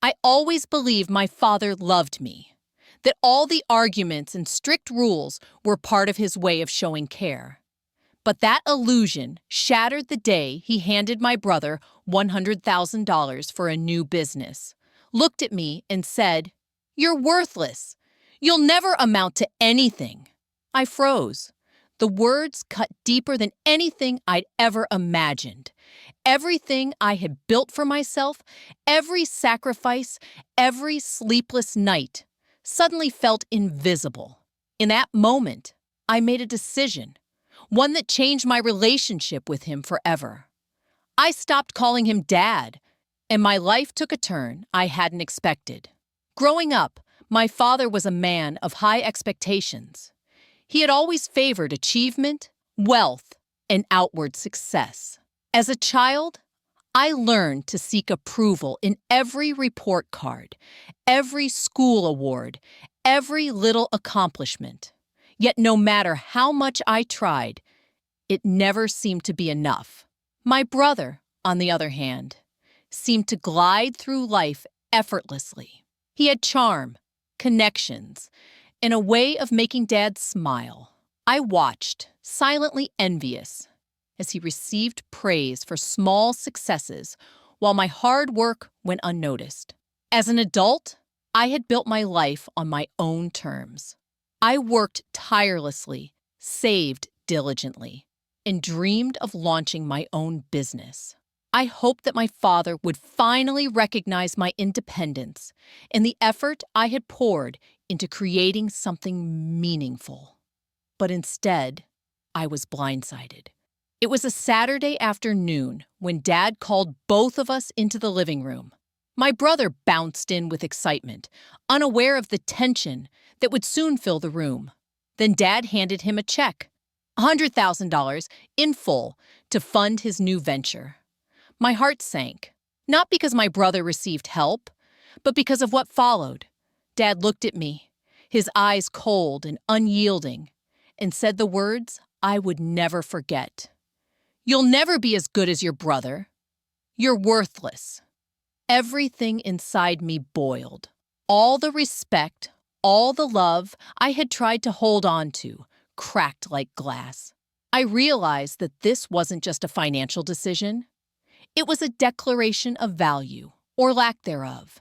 I always believed my father loved me, that all the arguments and strict rules were part of his way of showing care. But that illusion shattered the day he handed my brother $100,000 for a new business, looked at me and said, "You're worthless. You'll never amount to anything." I froze. The words cut deeper than anything I'd ever imagined. Everything I had built for myself, every sacrifice, every sleepless night, suddenly felt invisible. In that moment, I made a decision, one that changed my relationship with him forever. I stopped calling him Dad, and my life took a turn I hadn't expected. Growing up, my father was a man of high expectations. He had always favored achievement, wealth, and outward success. As a child, I learned to seek approval in every report card, every school award, every little accomplishment. Yet no matter how much I tried, it never seemed to be enough. My brother, on the other hand, seemed to glide through life effortlessly. He had charm, connections, and a way of making Dad smile. I watched, silently envious, as he received praise for small successes while my hard work went unnoticed. As an adult, I had built my life on my own terms. I worked tirelessly, saved diligently, and dreamed of launching my own business. I hoped that my father would finally recognize my independence and the effort I had poured into creating something meaningful. But instead, I was blindsided. It was a Saturday afternoon when Dad called both of us into the living room. My brother bounced in with excitement, unaware of the tension that would soon fill the room. Then Dad handed him a check, $100,000 in full, to fund his new venture. My heart sank, not because my brother received help, but because of what followed. Dad looked at me, his eyes cold and unyielding, and said the words I would never forget. "You'll never be as good as your brother. You're worthless." Everything inside me boiled. All the respect, all the love I had tried to hold on to, cracked like glass. I realized that this wasn't just a financial decision. It was a declaration of value, or lack thereof.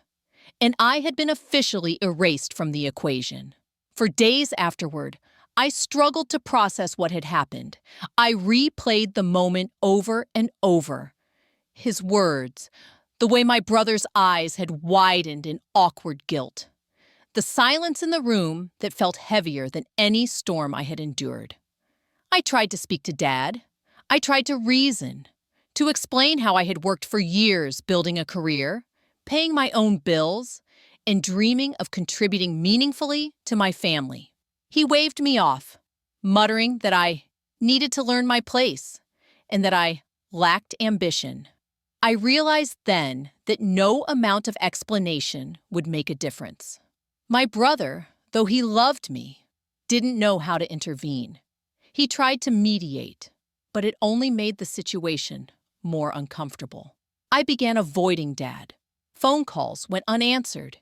And I had been officially erased from the equation. For days afterward, I struggled to process what had happened. I replayed the moment over and over. His words, the way my brother's eyes had widened in awkward guilt. The silence in the room that felt heavier than any storm I had endured. I tried to speak to Dad. I tried to reason, to explain how I had worked for years building a career, paying my own bills, and dreaming of contributing meaningfully to my family. He waved me off, muttering that I needed to learn my place and that I lacked ambition. I realized then that no amount of explanation would make a difference. My brother, though he loved me, didn't know how to intervene. He tried to mediate, but it only made the situation more uncomfortable. I began avoiding Dad. Phone calls went unanswered.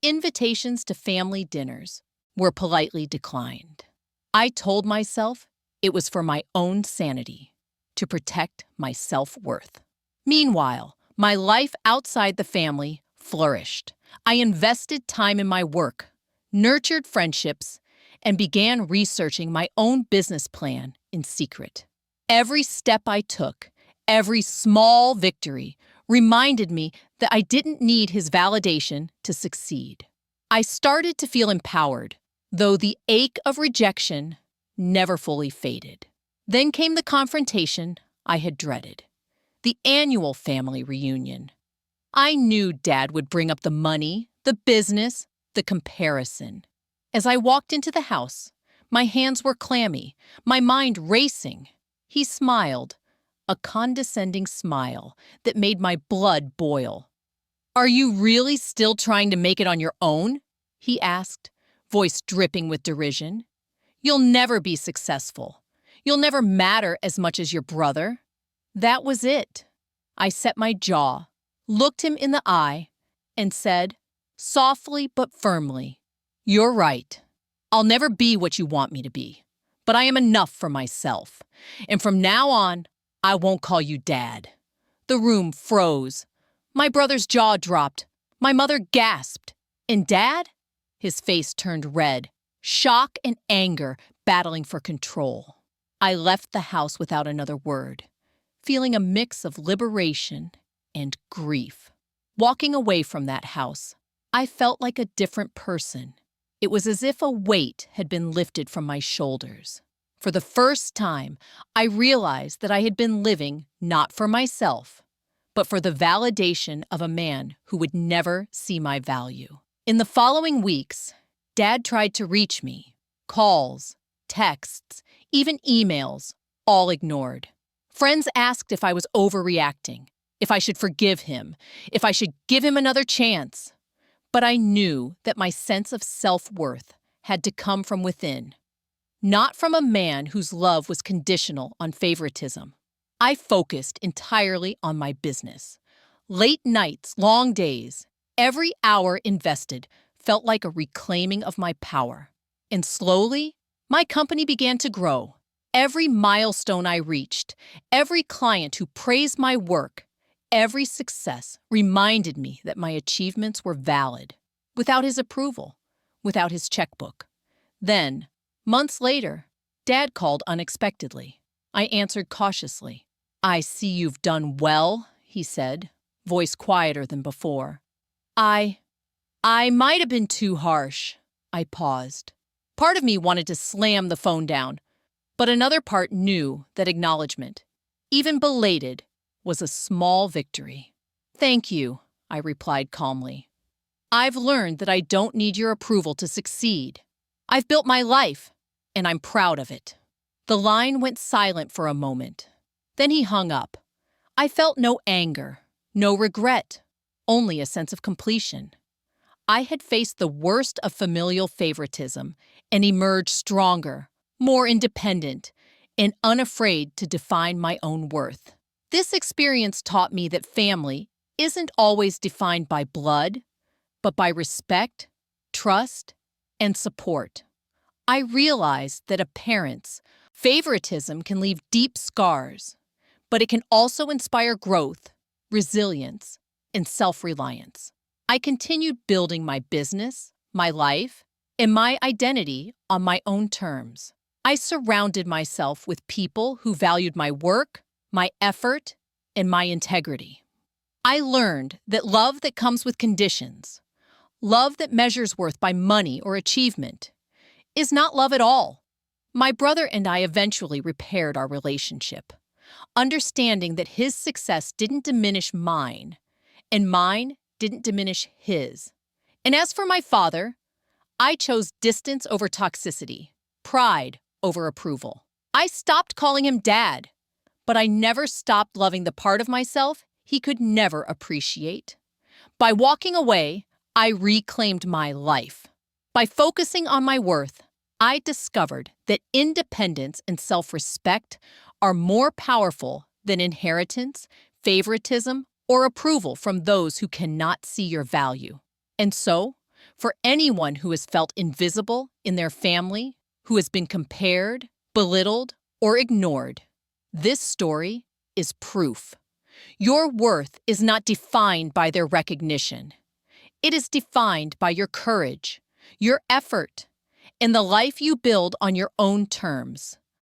Invitations to family dinners were politely declined. I told myself it was for my own sanity, to protect my self-worth. Meanwhile, my life outside the family flourished. I invested time in my work, nurtured friendships, and began researching my own business plan in secret. Every step I took, every small victory, reminded me that I didn't need his validation to succeed. I started to feel empowered, though the ache of rejection never fully faded. Then came the confrontation I had dreaded, the annual family reunion. I knew Dad would bring up the money, the business, the comparison. As I walked into the house, my hands were clammy, my mind racing. He smiled, a condescending smile that made my blood boil. "Are you really still trying to make it on your own?" he asked, voice dripping with derision. "You'll never be successful. You'll never matter as much as your brother." That was it. I set my jaw, looked him in the eye, and said, softly but firmly, "You're right. I'll never be what you want me to be, but I am enough for myself. And from now on, I won't call you Dad." The room froze. My brother's jaw dropped. My mother gasped. And Dad? His face turned red, shock and anger battling for control. I left the house without another word, feeling a mix of liberation and grief. Walking away from that house, I felt like a different person. It was as if a weight had been lifted from my shoulders. For the first time, I realized that I had been living not for myself, but for the validation of a man who would never see my value. In the following weeks, Dad tried to reach me. Calls, texts, even emails, all ignored. Friends asked if I was overreacting, if I should forgive him, if I should give him another chance. But I knew that my sense of self-worth had to come from within, not from a man whose love was conditional on favoritism. I focused entirely on my business. Late nights, long days, every hour invested felt like a reclaiming of my power. And slowly, my company began to grow. Every milestone I reached, every client who praised my work, every success reminded me that my achievements were valid, without his approval, without his checkbook. Then, months later, Dad called unexpectedly. I answered cautiously. "I see you've done well," he said, voice quieter than before. I might have been too harsh." I paused. Part of me wanted to slam the phone down, but another part knew that acknowledgement, even belated, was a small victory. "Thank you," I replied calmly. "I've learned that I don't need your approval to succeed. I've built my life, and I'm proud of it." The line went silent for a moment. Then he hung up. I felt no anger, no regret, only a sense of completion. I had faced the worst of familial favoritism and emerged stronger, more independent, and unafraid to define my own worth. This experience taught me that family isn't always defined by blood, but by respect, trust, and support. I realized that a parent's favoritism can leave deep scars, but it can also inspire growth, resilience, and self-reliance. I continued building my business, my life, and my identity on my own terms. I surrounded myself with people who valued my work, my effort, and my integrity. I learned that love that comes with conditions, love that measures worth by money or achievement, is not love at all. My brother and I eventually repaired our relationship, understanding that his success didn't diminish mine, and mine didn't diminish his. And as for my father, I chose distance over toxicity, pride over approval. I stopped calling him Dad, but I never stopped loving the part of myself he could never appreciate. By walking away, I reclaimed my life. By focusing on my worth, I discovered that independence and self-respect are more powerful than inheritance, favoritism, or approval from those who cannot see your value. And so, for anyone who has felt invisible in their family, who has been compared, belittled, or ignored, this story is proof. Your worth is not defined by their recognition. It is defined by your courage, your effort, and the life you build on your own terms.